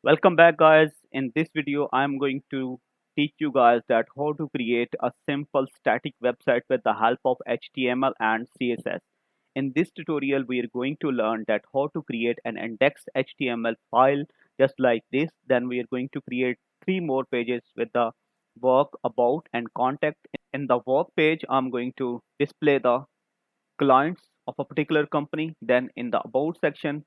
Welcome back guys. In this video I'm going to teach you guys that how to create a simple static website with the help of HTML and CSS. In this tutorial we are going to learn that how to create an indexed HTML file just like this. Then we are going to create three more pages with the work, about and contact. In the work page I'm going to display the clients of a particular company. Then in the about section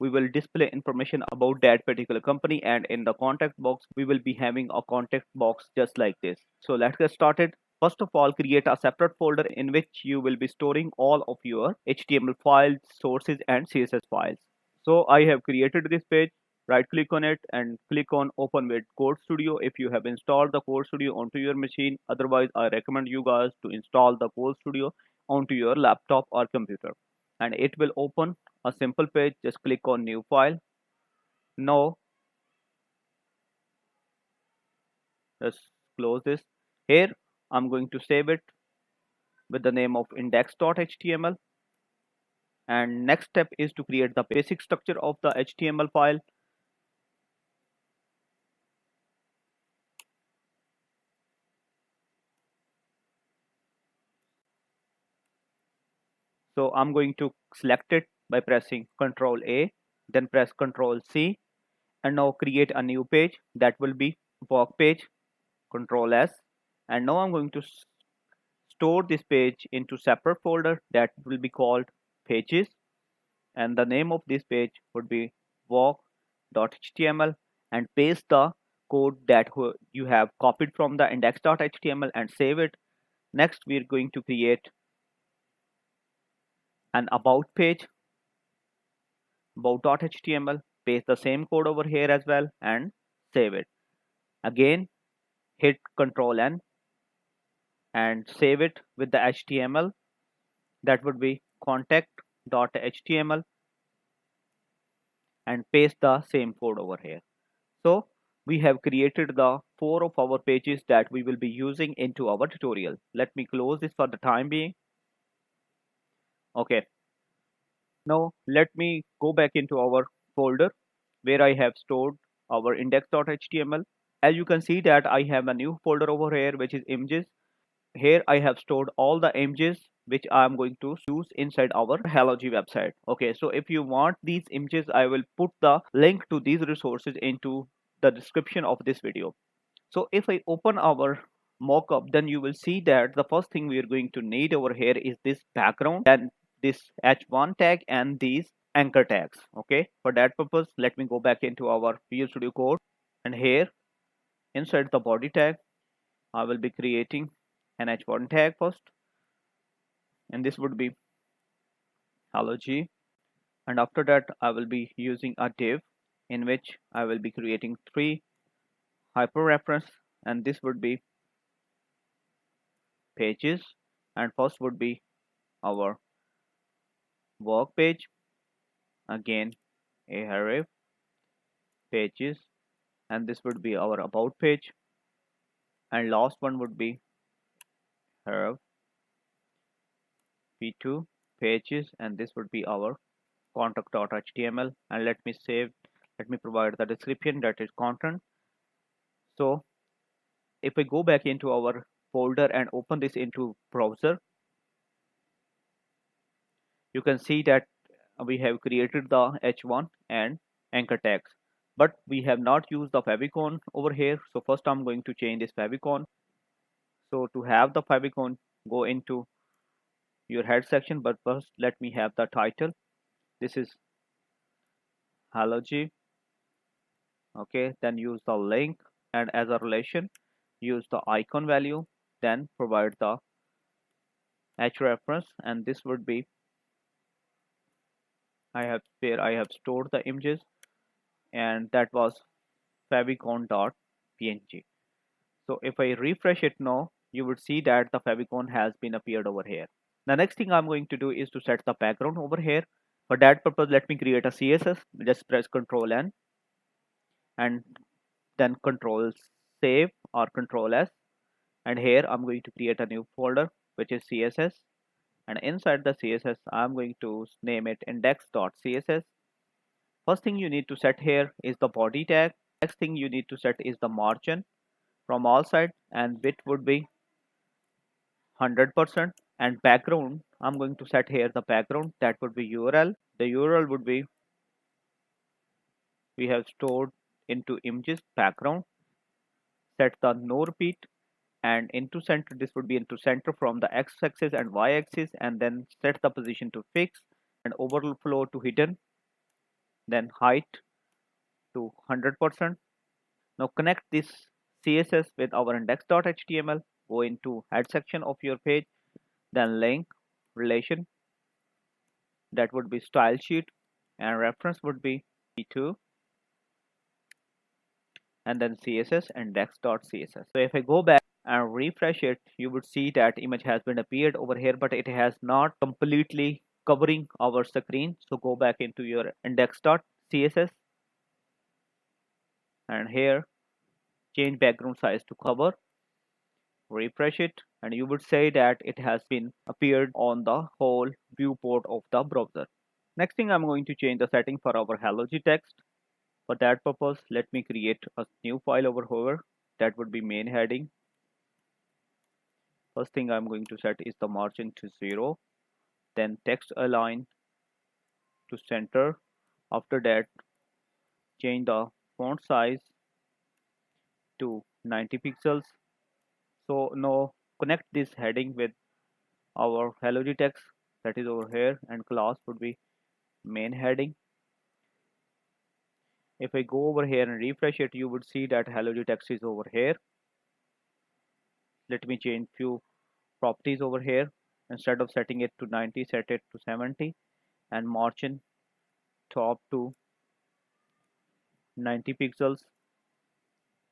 we will display information about that particular company, and in the contact box we will be having a contact box just like this. So let's get started. First of all, create a separate folder in which you will be storing all of your HTML files, sources and CSS files. So I have created this page. Right click on it and click on open with Code Studio if you have installed the Code Studio onto your machine. Otherwise I recommend you guys to install the Code Studio onto your laptop or computer, and it will open a simple page. Just click on new file. Now let's close this. Here I'm going to save it with the name of index.html, and next step is to create the basic structure of the HTML file. So I'm going to select it by pressing Ctrl A, then press Ctrl C, and now create a new page that will be work page. Ctrl S, and now I'm going to store this page into separate folder that will be called pages, and the name of this page would be work.html, and paste the code that you have copied from the index.html and save it. Next we are going to create an about page, about.html, paste the same code over here as well and save it. Again hit Ctrl N and save it with the HTML, that would be contact.html, and paste the same code over here. So we have created the four of our pages that we will be using into our tutorial. Let me close this for the time being. Okay, now let me go back into our folder where I have stored our index.html. As you can see that I have a new folder over here which is images. Here I have stored all the images which I'm going to use inside our HelloG website. Okay, so if you want these images, I will put the link to these resources into the description of this video. So if I open our mockup, then you will see that the first thing we are going to need over here is this background and this h1 tag and these anchor tags. Okay, for that purpose, let me go back into our Visual Studio Code, and here inside the body tag, I will be creating an h1 tag first, and this would be hello G, and after that I will be using a div in which I will be creating three hyper reference, and this would be pages, and first would be our work page, again a array pages, and this would be our about page, and last one would be have p2 pages, and this would be our contact.html. And let me provide the description, that is content. So if I go back into our folder and open this into browser, you can see that we have created the h1 and anchor tags, but we have not used the favicon over here. So first I'm going to change this favicon. So to have the favicon, go into your head section, but first let me have the title. This is hello G. Okay, then use the link, and as a relation use the icon value, then provide the h reference, and this would be where I have stored the images, and that was favicon.png. So if I refresh it now, you would see that the favicon has been appeared over here. The next thing I'm going to do is to set the background over here. For that purpose, let me create a CSS. Just press Ctrl N and then Ctrl Save or Ctrl S. And here I'm going to create a new folder which is CSS. And inside the CSS, I'm going to name it index.css. first thing you need to set here is the body tag. Next thing you need to set is the margin from all sides, and width would be 100%. And background, I'm going to set here the background, that would be URL. The URL would be, we have stored into images background. Set the no repeat, and into center, this would be into center from the x-axis and y-axis, and then set the position to fixed and overflow to hidden, then height to 100%. Now connect this CSS with our index.html. Go into head section of your page, then link relation, that would be style sheet, and reference would be p2, and then CSS index.css. So if I go back and refresh it, you would see that image has been appeared over here, but it has not completely covering our screen. So go back into your index.css, and here change background size to cover, refresh it, and you would say that it has been appeared on the whole viewport of the browser. Next thing, I'm going to change the setting for our hello-g text. For that purpose, let me create a new file over here, that would be main heading. First thing I'm going to set is the margin to 0, then text align to center. After that, change the font size to 90 pixels. So now connect this heading with our hello-g text, that is over here, and class would be main heading. If I go over here and refresh it, you would see that hello-g text is over here. Let me change few properties over here. Instead of setting it to 90, set it to 70, and margin top to 90 pixels,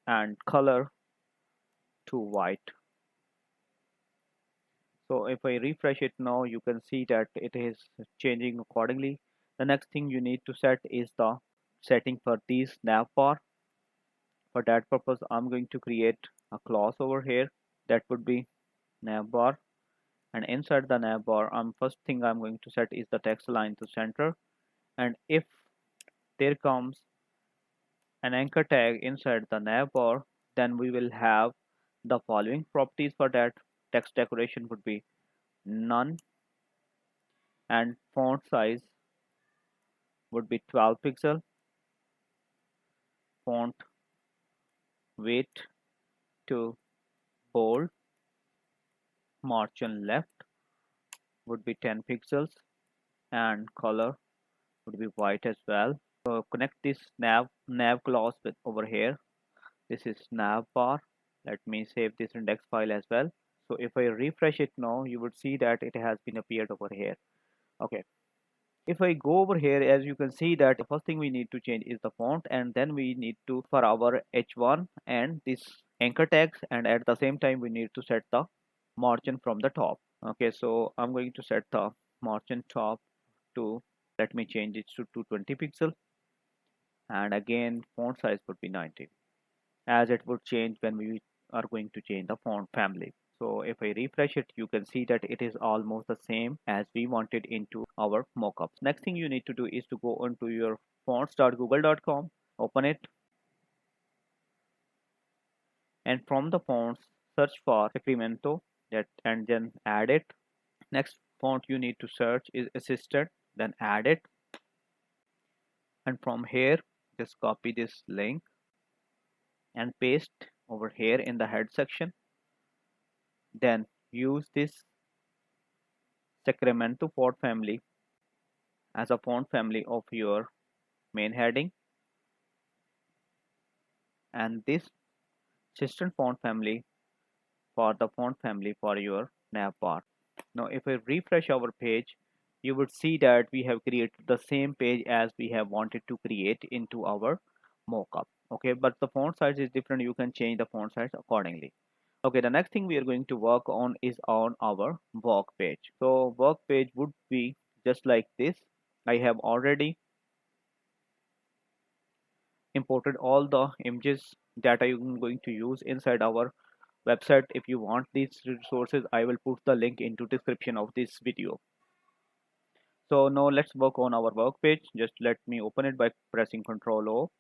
and color to white. So if I refresh it now, you can see that it is changing accordingly. The next thing you need to set is the setting for these navbar. For that purpose, I'm going to create a class over here, that would be navbar, and inside the navbar, first thing I'm going to set is the text align to center. And if there comes an anchor tag inside the navbar, then we will have the following properties for that. Text decoration would be none, and font size would be 12 pixel. Font weight to bold, margin left would be 10 pixels, and color would be white as well. So connect this nav class with over here. This is nav bar. Let me save this index file as well. So if I refresh it now, you would see that it has been appeared over here. Okay. If I go over here, as you can see that the first thing we need to change is the font, and then we need to for our h1 and this anchor tags, and at the same time we need to set the margin from the top. Okay, so I'm going to set the margin top to, let me change it to 220 pixel, and again font size would be 90, as it would change when we are going to change the font family. So if I refresh it, you can see that it is almost the same as we wanted into our mockups. Next thing you need to do is to go onto your fonts.google.com, open it, and from the fonts search for Sacramento, that, and then add it. Next font you need to search is Assistant, then add it, and from here just copy this link and paste over here in the head section. Then use this Sacramento font family as a font family of your main heading, and this assistant font family for the font family for your nav bar. Now if I refresh our page, you would see that we have created the same page as we have wanted to create into our mockup. Okay, but the font size is different. You can change the font size accordingly. Okay, the next thing we are going to work on is on our work page. So work page would be just like this. I have already imported all the images that I'm going to use inside our website. If you want these resources, I will put the link into description of this video. So now let's work on our work page. Just let me open it by pressing Ctrl O,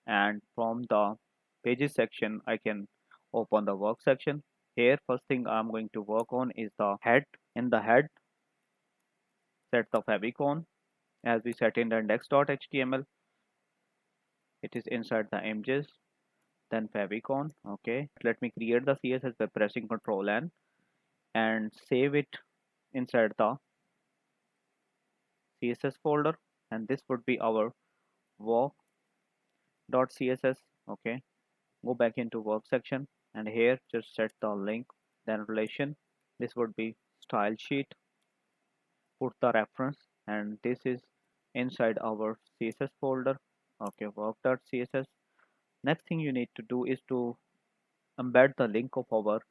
and from the pages section I can open the work section. Here first thing I'm going to work on is the head. In the head, set the favicon as we set in the index.html. It is inside the images, then favicon. Okay, let me create the CSS by pressing Ctrl N and save it inside the CSS folder, and this would be our work.css. Okay, go back into work section, and here just set the link, then relation. This would be style sheet, put the reference, and this is inside our CSS folder. Okay, work.css. Next thing you need to do is to embed the link of our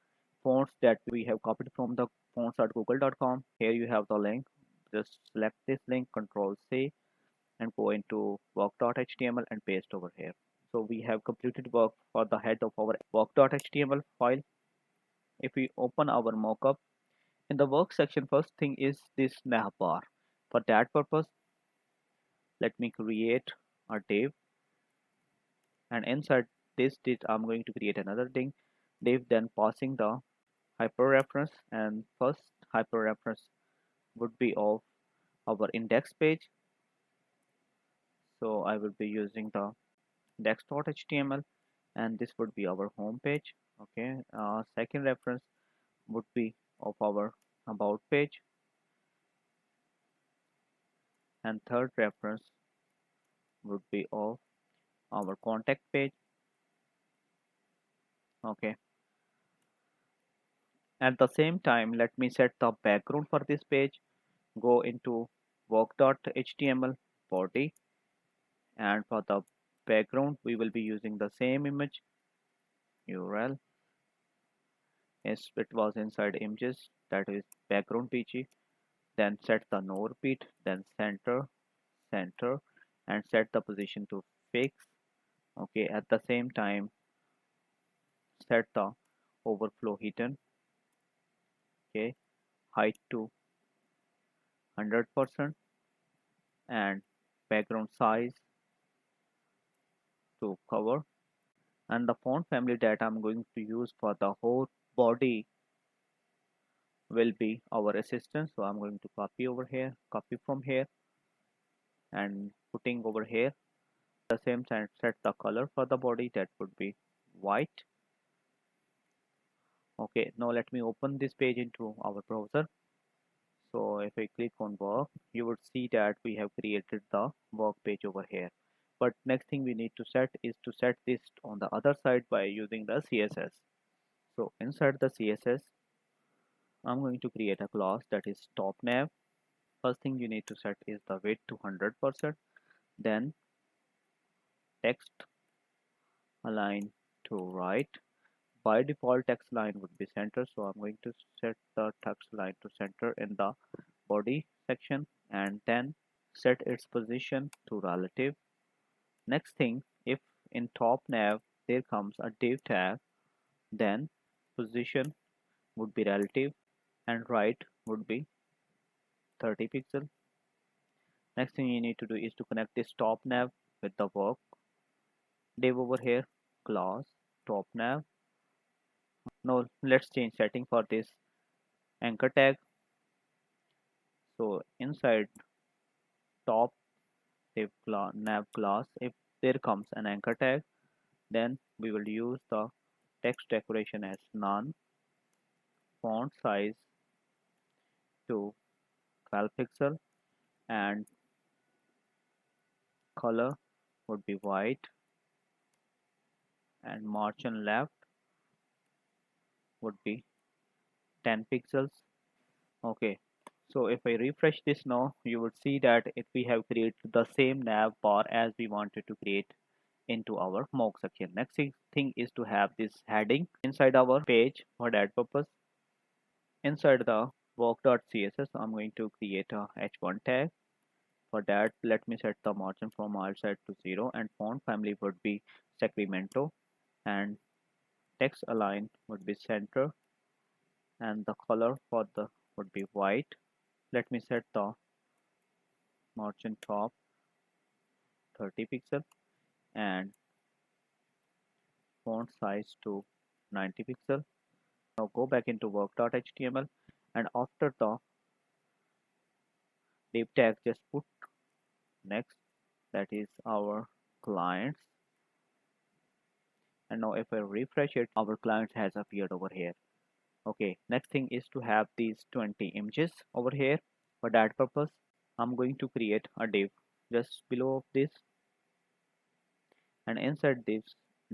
fonts that we have copied from the fonts.google.com. Here you have the link. Just select this link, Control C, and go into work.html and paste over here. So we have completed work for the head of our work.html file. If we open our mockup, in the work section, first thing is this navbar. For that purpose, let me create a div, and inside this div I'm going to create another div, then passing the hyperreference, and first hyperreference would be of our index page. So I will be using the index.html, and this would be our home page. Okay, second reference would be of our about page, and third reference would be of our contact page. Okay, at the same time let me set the background for this page. Go into work.html body, and for the background we will be using the same image URL as it was inside images, that is background pg. Then set the no repeat, then center, and set the position to fixed. Okay, at the same time set the overflow hidden. Okay, height to 100%, and background size to cover. And the font family that I'm going to use for the whole body will be our assistant. So I'm going to copy over here, copy from here, and putting over here. At the same time set the color for the body, that would be white. Okay, now let me open this page into our browser. So if I click on work, you would see that we have created the work page over here. But next thing we need to set is to set this on the other side by using the CSS. So inside the CSS, I'm going to create a class that is top nav. First thing you need to set is the width to 100%, then text align to right. By default text line would be center, so I'm going to set the text line to center in the body section, and then set its position to relative. Next thing, if in top nav there comes a div tag, then position would be relative and right would be 30 pixel. Next thing you need to do is to connect this top nav with the work div over here, class top nav. Now let's change setting for this anchor tag. So inside top nav class, if there comes an anchor tag, then we will use the text decoration as none, font size to 12 pixel, and color would be white, and margin left would be 10 pixels. Okay, so if I refresh this now, you would see that if we have created the same nav bar as we wanted to create into our mock section. Next thing is to have this heading inside our page. For that purpose, inside the work.css, I'm going to create a h1 tag. For that, let me set the margin from all side to 0, and font family would be Sacramento, and text align would be center, and the color for the would be white. Let me set the margin top 30 pixel and font size to 90 pixel. Now go back into work.html and after the div tag just put next, that is our clients. And now if I refresh it, our client has appeared over here. Okay, next thing is to have these 20 images over here. For that purpose, I'm going to create a div just below of this, and inside this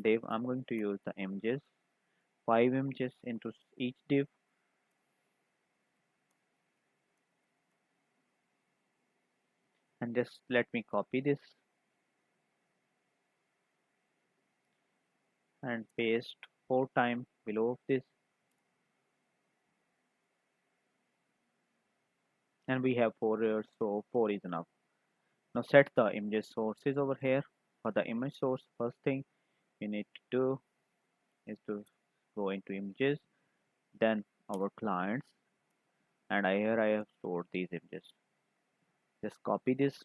div I'm going to use the images, 5 images into each div. And just let me copy this and paste 4 times below of this, and we have 4 here, so 4 is enough. Now set the image sources over here. For the image source, first thing we need to do is to go into images, then our clients, and here I have stored these images. Just copy this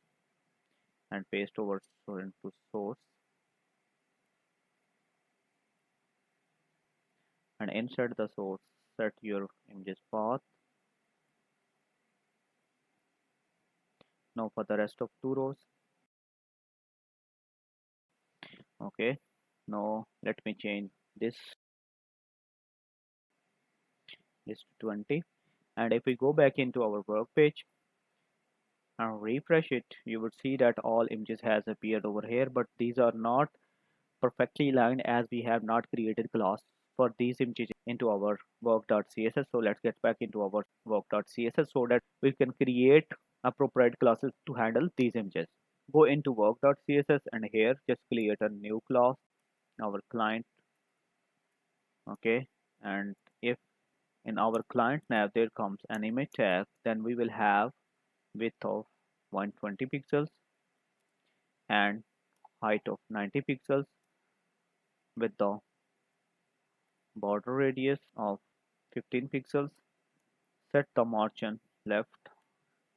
and paste over into source, and insert the source set your images path. Now for the rest of 2 rows, okay, now let me change this to 20. And if we go back into our work page and refresh it, you would see that all images has appeared over here, but these are not perfectly aligned as we have not created class for these images into our work.css. So let's get back into our work.css so that we can create appropriate classes to handle these images. Go into work.css and here just create a new class, our client. Okay, and if in our client nav there comes an image tag, then we will have width of 120 pixels and height of 90 pixels with the border radius of 15 pixels. Set the margin left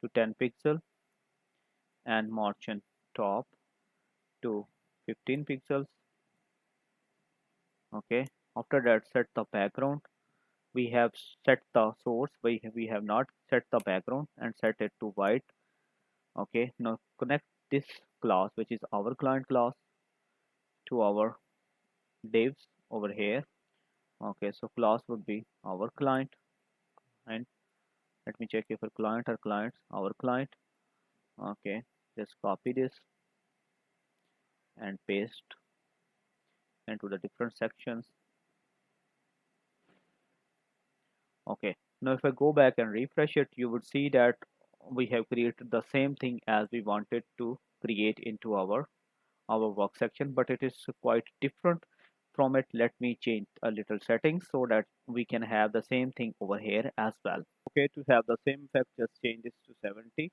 to 10 pixels and margin top to 15 pixels. Okay, after that set the background. We have set the source, we have not set the background, and set it to white. Okay, now connect this class, which is our client class, to our divs over here. Okay, so class would be our client, and let me check if our client or clients, our client. Okay, just copy this and paste into the different sections. Okay, now if I go back and refresh it, you would see that we have created the same thing as we wanted to create into our work section, but it is quite different from it. Let me change a little settings so that we can have the same thing over here as well. Okay, to have the same effect, just change this to 70.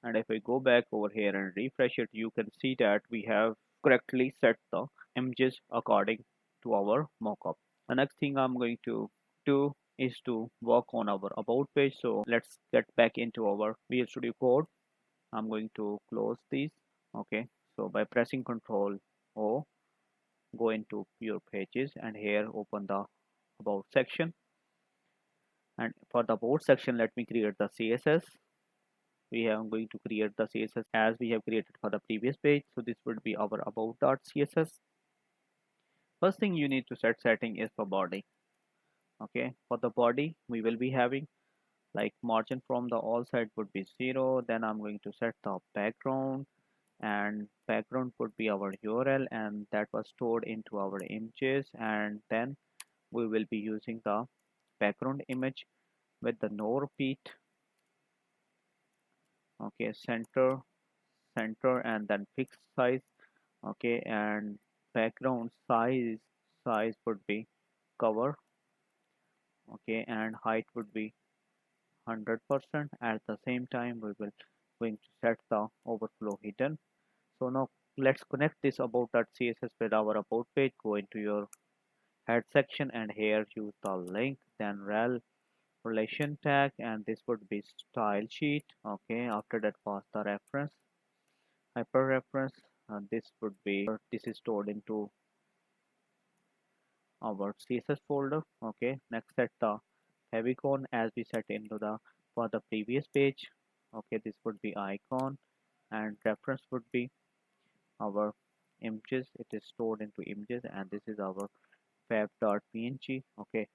And if I go back over here and refresh it, you can see that we have correctly set the images according to our mockup. The next thing I'm going to do is to work on our about page. So let's get back into our Visual Studio Code. I'm going to close these. Okay, so by pressing Ctrl O, go into your pages and here open the about section. And for the about section, let me create the CSS. We are going to create the CSS as we have created for the previous page. So this would be our about.css. First thing you need to set setting is for body. Okay, for the body we will be having like margin from the all side would be 0. Then I'm going to set the background, and background would be our URL, and that was stored into our images. And then we will be using the background image with the no repeat. Okay, center and then fixed size. Okay, and background size would be cover. Okay, and height would be 100%. At the same time we will going to set the overflow hidden. So now let's connect this about.css with our about page. Go into your head section and here use the link, then rel relation tag, and this would be style sheet. Okay, after that pass the reference. hyperreference. This would be, this is stored into our CSS folder. Okay, next set the favicon as we set into the for the previous page. Okay, this would be icon, and reference would be our images. It is stored into images, and this is our fav.png. Okay,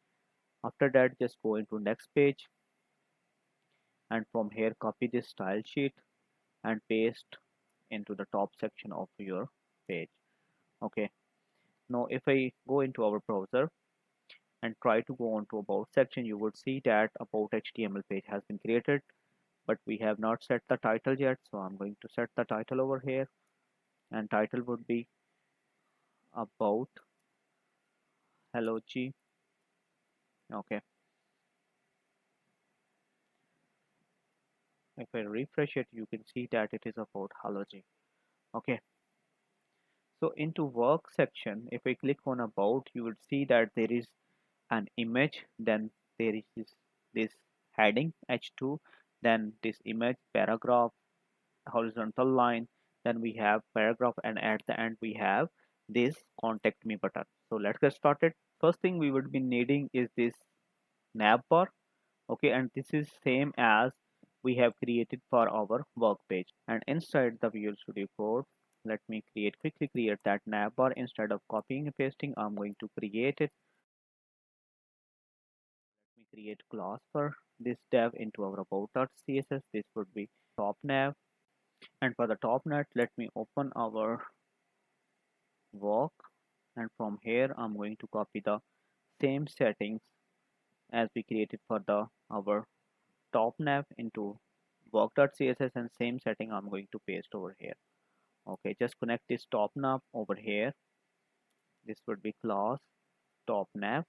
after that just go into next page, and from here copy this style sheet and paste into the top section of your page. Okay, now if I go into our browser and try to go on to about section, you would see that about HTML page has been created, but we have not set the title yet. So I'm going to set the title over here, and title would be about hello G. Okay, if I refresh it, you can see that it is about hello G. Okay, so into work section, if I click on about, you would see that there is an image, then there is this heading h2, then this image paragraph, horizontal line, then we have paragraph, and at the end we have this contact me button. So let's get started. First thing we would be needing is this nav bar. Okay, and this is same as we have created for our work page, and inside the Visual Studio Code, let me quickly create that nav bar. Instead of copying and pasting, I'm going to create it. Let me create class for this dev into our about.css. This would be top nav, and for the top nav, let me open our work, and from here I'm going to copy the same settings as we created for the our top nav into work.css, and same setting I'm going to paste over here. Okay, just connect this top nav over here. This would be class top nav.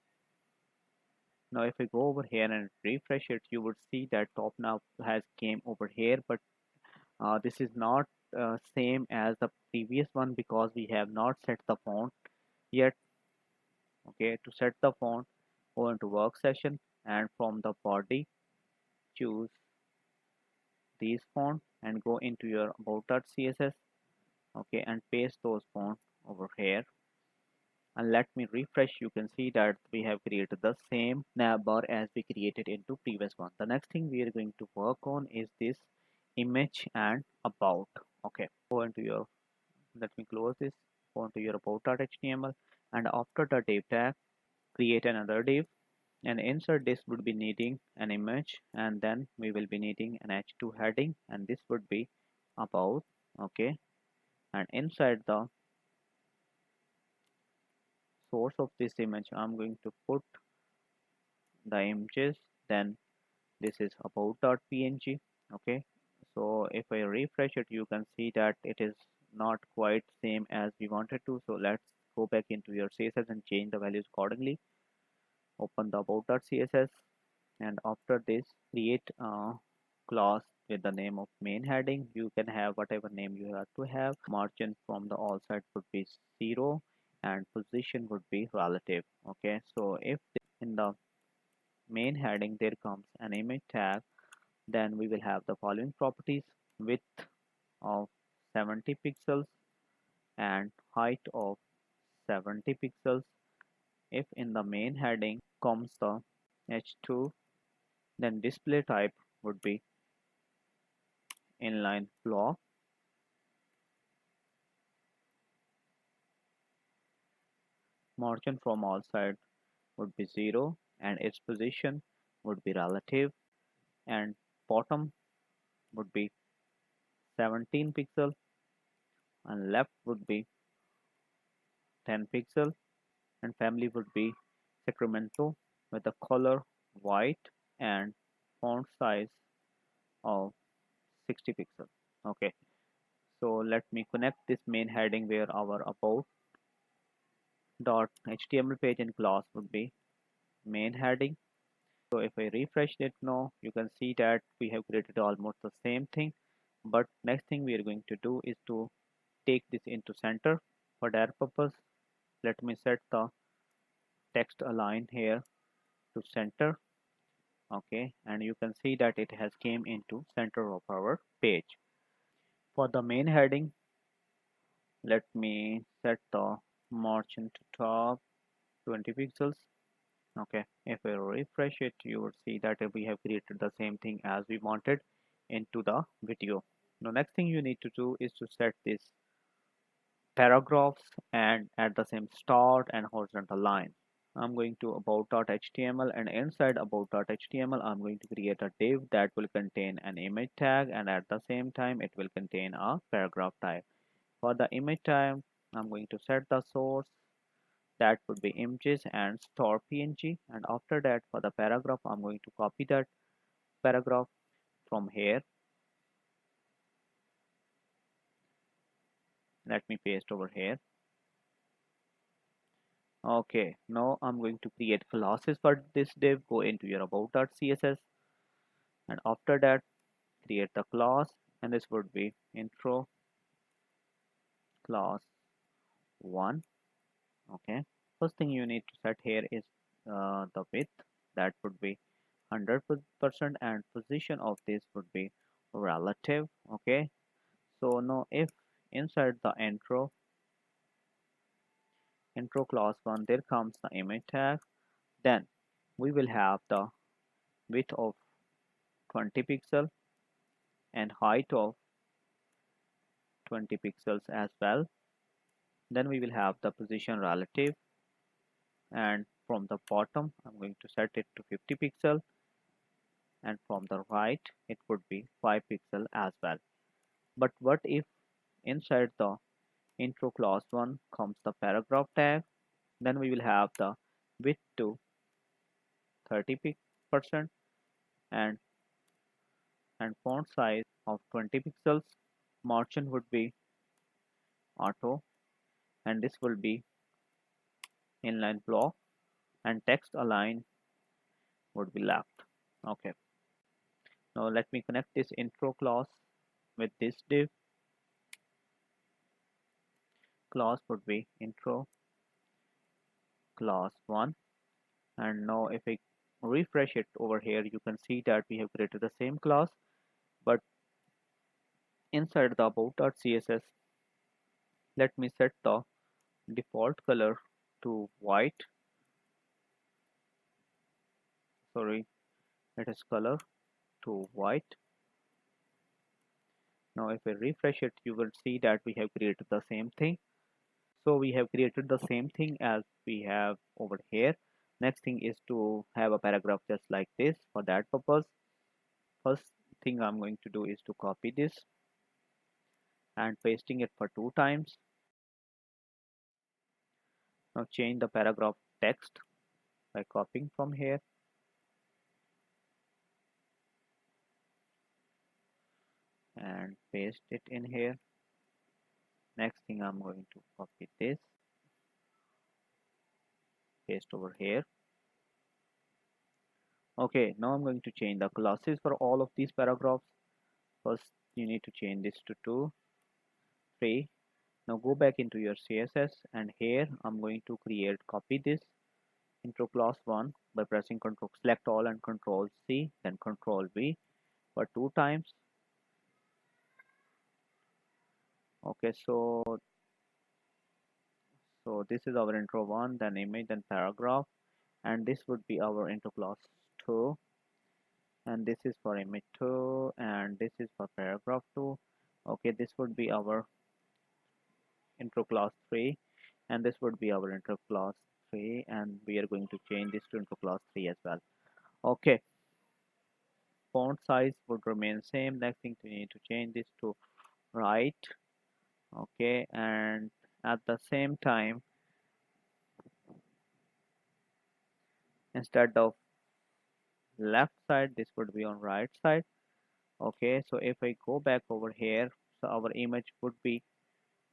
Now if I go over here and refresh it, you would see that top nav has came over here, but this is not same as the previous one because we have not set the font yet. Okay, to set the font, go into work session, and from the body choose these font and go into your about.css. Okay, and paste those fonts over here, and let me refresh. You can see that we have created the same nav bar as we created into previous one. The next thing we are going to work on is this image and about. Okay, go into your, let me close this, go into your about.html, and after the div tag, create another div, and insert this would be needing an image, and then we will be needing an h2 heading, and this would be about. Okay, and inside the source of this image, I'm going to put the images, then this is about.png. Okay, so if I refresh it, you can see that it is not quite same as we wanted to. So let's go back into your CSS and change the values accordingly. Open the about.css, and after this create a class with the name of main heading. You can have whatever name you have to have. Margin from the all sides would be 0, and position would be relative. Okay, so if in the main heading there comes an image tag, then we will have the following properties: width of 70 pixels and height of 70 pixels. If in the main heading comes the h2, then display type would be inline block. Margin from all sides would be 0, and its position would be relative, and bottom would be 17 pixel, and left would be 10 pixel, and family would be Sacramento with the color white and font size of 60 pixel. Okay, so let me connect this main heading where our about dot html page and class would be main heading. So if I refresh it now, you can see that we have created almost the same thing, but next thing we are going to do is to take this into center. For that purpose, let me set the text align here to center. Okay, and you can see that it has came into center of our page. For the main heading, Let me set the margin to top 20 pixels. Okay, if we refresh it, you would see that we have created the same thing as we wanted into the video. Now next thing you need to do is to set this paragraphs and at the same start and horizontal line. I'm going to about.html, and inside about.html I'm going to create a div that will contain an image tag, and at the same time it will contain a paragraph tag. For the image tag, I'm going to set the source, that would be images and store png, and after that for the paragraph I'm going to copy that paragraph from here. Let me paste over here. Okay, now I'm going to create classes for this div. Go into your about.css, and after that create the class, and this would be intro class 1. Okay, first thing you need to set here is the width, that would be 100%, and position of this would be relative. Okay, so now if inside the intro class 1 there comes the image tag, then we will have the width of 20 pixel and height of 20 pixels as well. Then we will have the position relative, and from the bottom I'm going to set it to 50 pixel, and from the right it would be 5 pixel as well. But what if inside the intro class 1 comes the paragraph tag? Then we will have the width to 30% and font size of 20 pixels. Margin would be auto, and this will be inline block, and text align would be left. Okay, now let me connect this intro class with this div. Class would be intro class 1, and now if I refresh it over here you can see that we have created the same class, but inside the about.css let me set the default color to white. Sorry, it is color to white. Now if I refresh it you will see that we have created the same thing. So we have created the same thing as we have over here. Next thing is to have a paragraph just like this. For that purpose, first thing I'm going to do is to copy this and pasting it for 2 times. Now change the paragraph text by copying from here, and paste it in here. Next thing I'm going to copy this, paste over here. Okay, now I'm going to change the classes for all of these paragraphs. First you need to change this to 2, 3. Now go back into your CSS, and here I'm going to copy this intro class 1 by pressing select all and Control C, then Control V for 2 times. Okay, so this is our intro 1, then image, then paragraph, and this would be our intro class 2, and this is for image 2, and this is for paragraph 2. Okay, this would be our intro class 3, and this would be our intro class 3, and we are going to change this to intro class 3 as well. Okay, font size would remain same. Next thing we need to change this to right. Okay, and at the same time instead of left side this would be on right side. Okay, so if I go back over here, so our image would be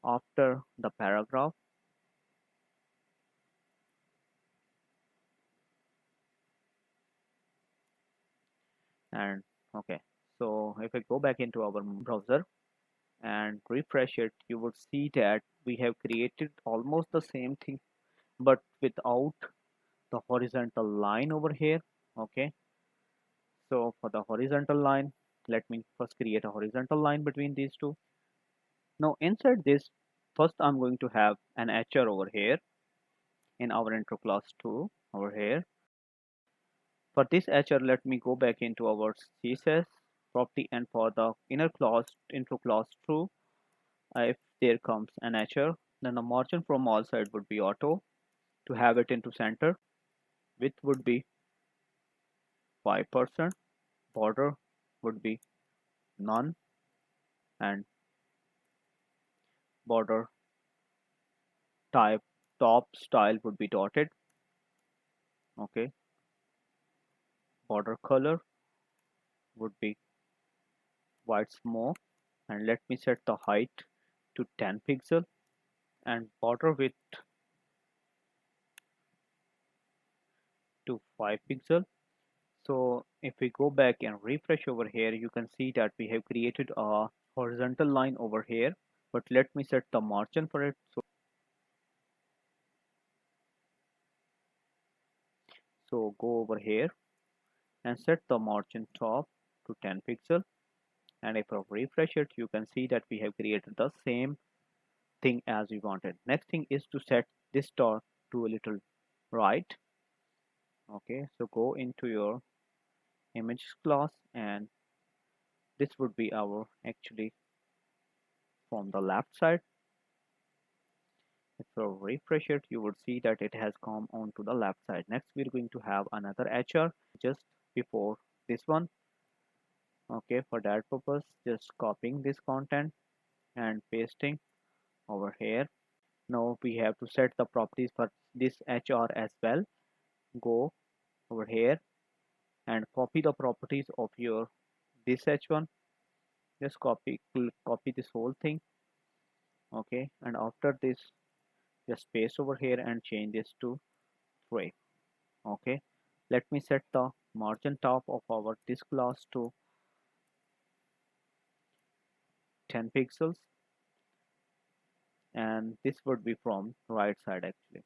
after the paragraph, and okay, so if I go back into our browser and refresh it you would see that we have created almost the same thing but without the horizontal line over here. Okay, so for the horizontal line, let me first create a horizontal line between these two. Now inside this first I'm going to have an HR over here in our intro class 2 over here. For this HR, let me go back into our CSS property, and for the inner class intro class true, if there comes an HR, then the margin from all side would be auto. To have it into center, width would be 5%, border would be none, and border type top style would be dotted. Okay, border color would be white smoke, and let me set the height to 10 pixel and border width to 5 pixel. So if we go back and refresh over here, you can see that we have created a horizontal line over here, but let me set the margin for it. So go over here and set the margin top to 10 pixel, and if I refresh it, you can see that we have created the same thing as we wanted. Next thing is to set this dot to a little right. Okay, so go into your image class, and this would be our actually from the left side. If you refresh it, you would see that it has come on to the left side. Next, we're going to have another HR just before this one. Okay, for that purpose, just copying this content and pasting over here. Now we have to set the properties for this HR as well. Go over here and copy the properties of your this H1. Just copy this whole thing. Okay, and after this, just paste over here and change this to 3. Okay, let me set the margin top of our this class to 10 pixels, and this would be from right side actually.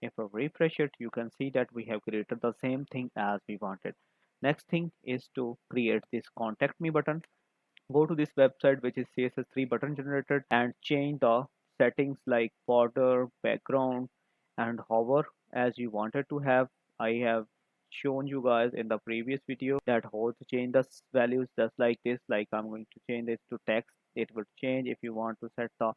If I refresh it, you can see that we have created the same thing as we wanted. Next thing is to create this contact me button. Go to this website, which is CSS3 button generated, and change the settings like border, background, and hover as you wanted to have. I have shown you guys in the previous video that how to change the values just like this. Like I'm going to change this to text, it will change. If you want to set the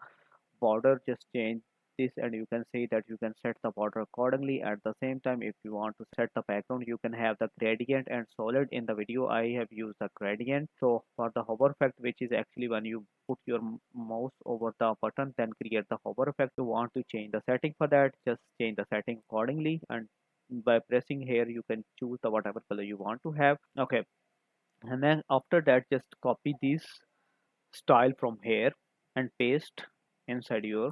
border, just change this, and you can see that you can set the border accordingly. At the same time, if you want to set the background, you can have the gradient and solid. In the video I have used the gradient. So for the hover effect, which is actually when you put your mouse over the button, then create the hover effect. You want to change the setting for that, just change the setting accordingly, and by pressing here you can choose the whatever color you want to have. Okay, and then after that, just copy this style from here and paste inside your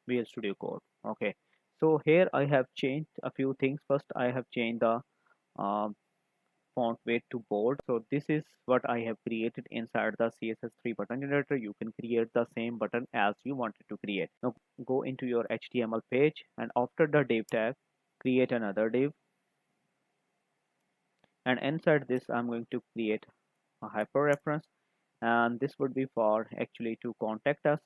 VL Studio Code. Okay, so here I have changed a few things. First, I have changed the um, font weight to bold. So this is what I have created inside the CSS3 button generator. You can create the same button as you wanted to create. Now go into your HTML page, and after the div tag, create another div, and inside this I'm going to create a hyper reference, and this would be for actually to contact us.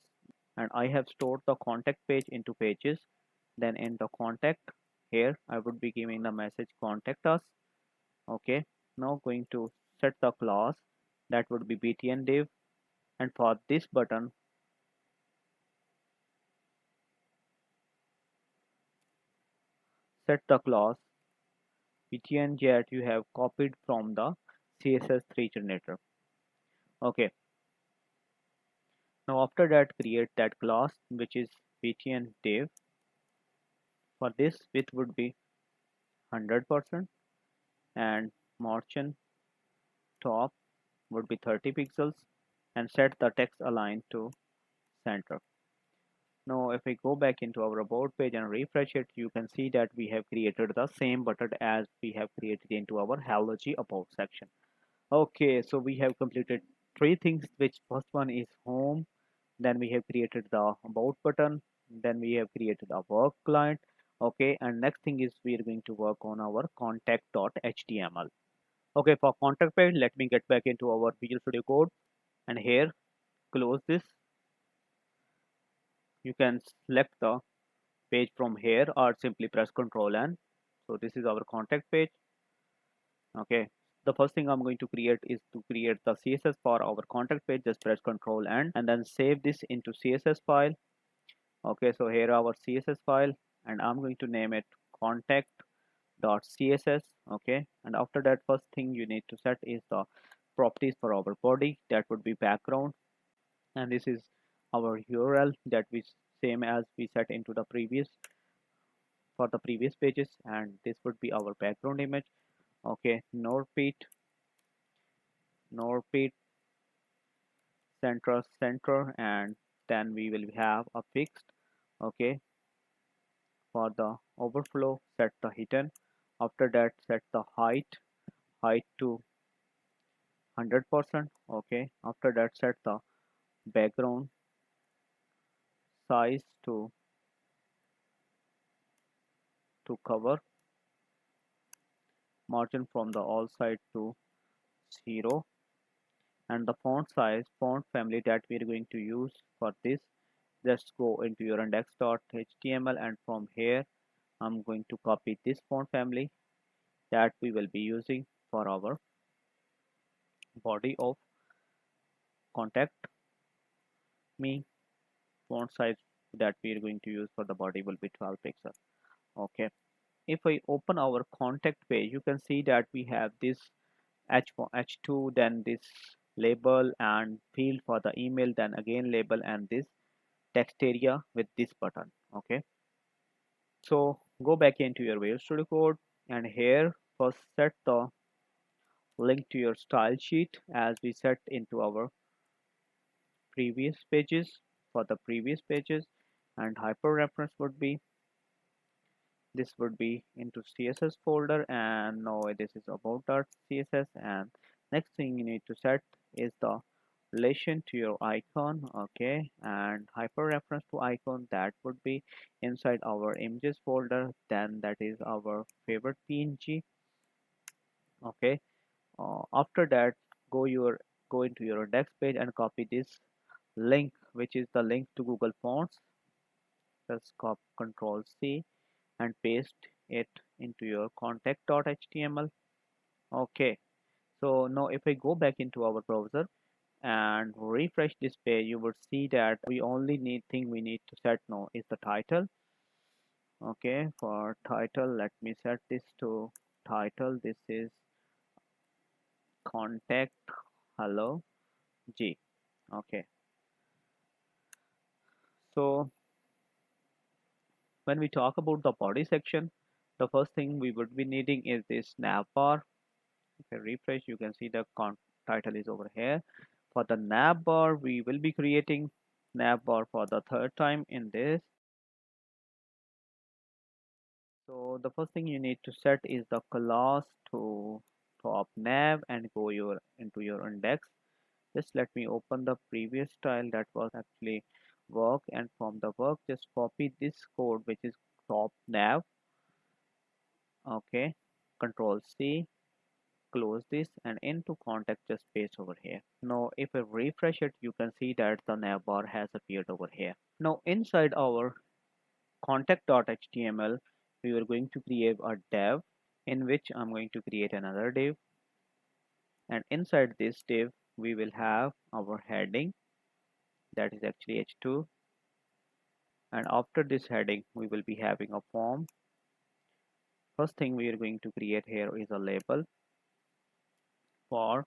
And I have stored the contact page into pages. Then in the contact here I would be giving the message contact us. Okay, now going to set the class that would be btn div, and for this button set the class btn jet you have copied from the css3 generator. Okay, now after that create that class which is btn div. For this width would be 100%, and margin top would be 30 pixels, and set the text align to center. Now if we go back into our about page and refresh it, you can see that we have created the same button as we have created into our hello G about section. Okay, so we have completed three things, which first one is home, then we have created the about button, then we have created a work client. Okay, and next thing is we are going to work on our contact.html. Okay, for contact page, let me get back into our Visual Studio Code, and here close this. You can select the page from here or simply press Ctrl N. So this is our contact page. Okay, the first thing I'm going to create is to create the CSS for our contact page. Just press Ctrl N and then save this into CSS file. Okay, so here our CSS file, and I'm going to name it contact.css. Okay, and after that, first thing you need to set is the properties for our body. That would be background, and this is our URL that we same as we set into the previous for the previous pages, and this would be our background image. Okay, no repeat, center, and then we will have a fixed. Okay, for the overflow, set the hidden. After that, set the height to 100%. Okay, after that, set the background size to cover, margin from the all side to 0, and the font family that we are going to use for this. Just go into your index.html, and from here I'm going to copy this font family that we will be using for our body of contact me. Font size that we are going to use for the body will be 12 pixels. Okay, if I open our contact page, you can see that we have this h2, then this label and field for the email, then again label, and this text area with this button. Okay, so go back into your Visual Studio Code, and here first set the link to your style sheet as we set into our previous pages for the previous pages, and hyper reference would be this would be into CSS folder, and now this is about.css. And next thing you need to set is the relation to your icon. Okay, and hyper reference to icon that would be inside our images folder, then that is our favorite PNG. Okay, after that, go into your index page and copy this link, which is the link to Google Fonts. Just copy Control C and paste it into your contact.html. Okay, so now if I go back into our browser and refresh this page, you would see that we only we need to set now is the title. Okay, for title, let me set this to title. This is contact hello G. Okay, so when we talk about the body section, the first thing we would be needing is this navbar. If I refresh, you can see the title is over here. For the navbar, we will be creating navbar for the third time in this. So the first thing you need to set is the class to top nav and go into your index. Just let me open the previous style that was actually work, and from the work just copy this code which is top nav. Okay, Control C, close this, and into contact just paste over here. Now if I refresh it, you can see that the navbar has appeared over here. Now inside our contact.html, we are going to create a div in which I'm going to create another div, and inside this div we will have our heading that is actually h2, and after this heading we will be having a form. First thing we are going to create here is a label for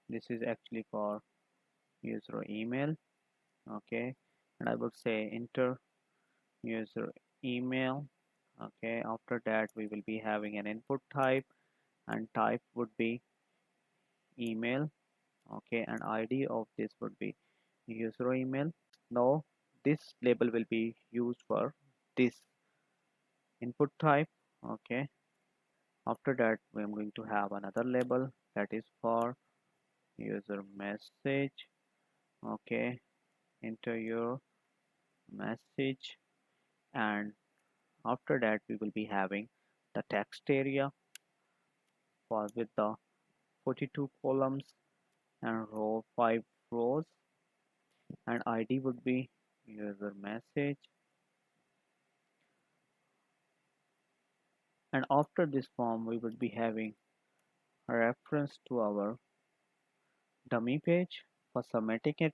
this is actually for user email. Okay, and I would say enter user email. Okay, after that we will be having an input type, and type would be email. Okay, and ID of this would be user email. Now this label will be used for this input type. Okay, after that we are going to have another label that is for user message. Okay, enter your message, and after that we will be having the text area for with the 42 columns and row 5 rows. and ID would be user message. And after this form, we would be having a reference to our dummy page for submitting it.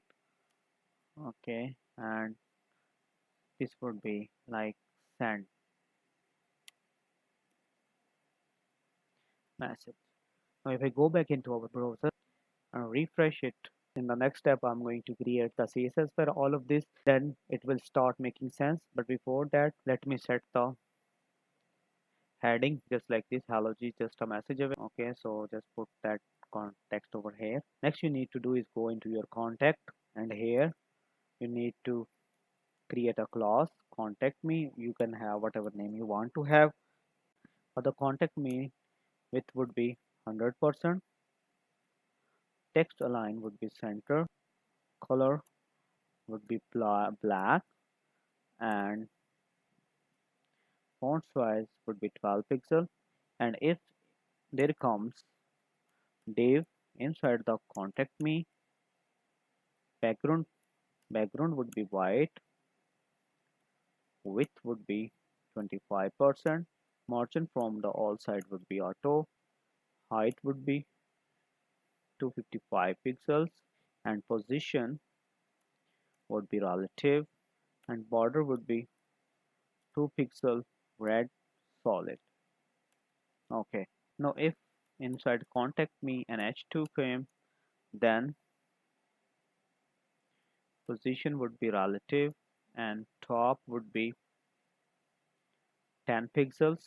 Okay, and this would be like send message. Now, if I go back into our browser and refresh it, in the next step, I'm going to create the CSS for all of this. Then it will start making sense. But before that, let me set the heading just like this. Hello G, just a message away. Okay, so just put that context over here. Next, you need to do is go into your contact, and here you need to create a class. Contact me. You can have whatever name you want to have. For the contact me, width would be 100%. Text align would be center. Color would be black, and font size would be 12 pixel. And if there comes div inside the contact me, background would be white, width would be 25%, margin from the all side would be auto, height would be 255 pixels, and position would be relative, and border would be 2 pixel red solid. Okay, now if inside contact me an h2 came, then position would be relative and top would be 10 pixels.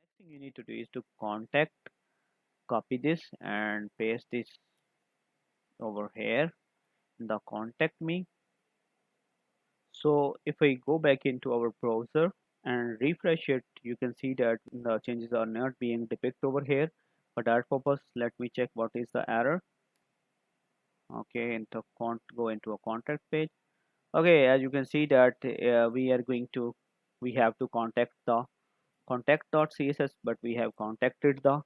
Next thing you need to do is to contact, copy this and paste this over here in the contact me. So if I go back into our browser and refresh it, you can see that the changes are not being depicted over here. For that purpose, let me check what is the error. Okay, into go into a contact page. Okay, as you can see that we have to contact the contact.css, but we have contacted the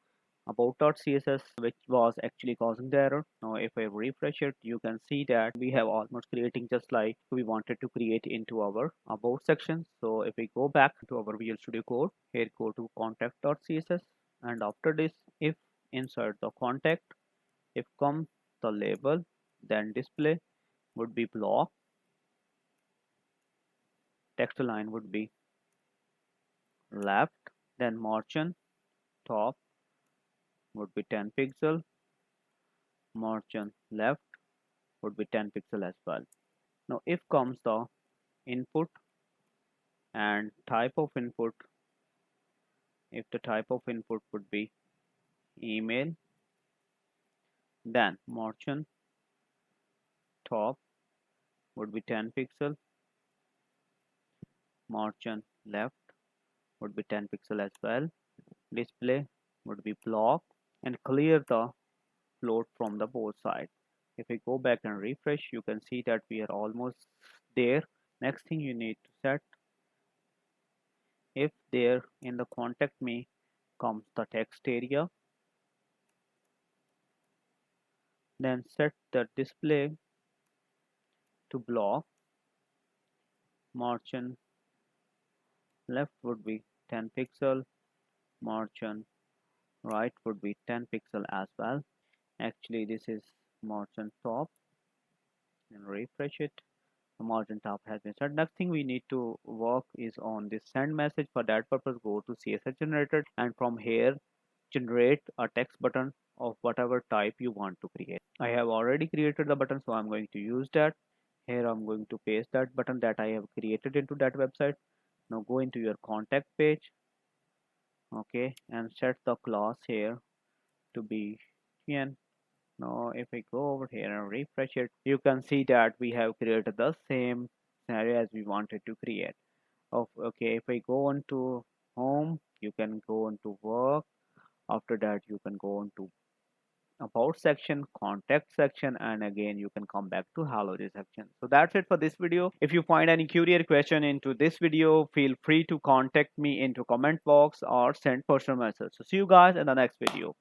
about.css, which was actually causing the error. Now if I refresh it, you can see that we have almost creating just like we wanted to create into our about section. So if we go back to our Visual Studio Code, here go to contact.css, and after this, if insert the contact, if come the label, then display would be block, text align would be left, then margin top would be 10 pixel, margin left would be 10 pixel as well. Now if comes the input and type of input, if the type of input would be email, then margin top would be 10 pixel, margin left would be 10 pixel as well, display would be block, and clear the float from the both sides. If we go back and refresh, you can see that we are almost there. Next thing you need to set, if there in the contact me comes the text area, then set the display to block, margin left would be 10 pixel, margin right would be 10 pixel as well. Actually this is margin top, and refresh it. The margin top has been set. Next thing we need to work is on this send message. For that purpose, go to CSS generator, and from here generate a text button of whatever type you want to create. I have already created the button, so I'm going to use that. Here I'm going to paste that button that I have created into that website. Now go into your contact page, okay, and set the class here to be TN. Now if I go over here and refresh it, you can see that we have created the same scenario as we wanted to create. Okay, if I go on to home, you can go on to work. After that you can go on to about section, contact section, and again you can come back to hello section. So that's it for this video. If you find any curious question into this video, feel free to contact me into comment box or send personal message. So see you guys in the next video.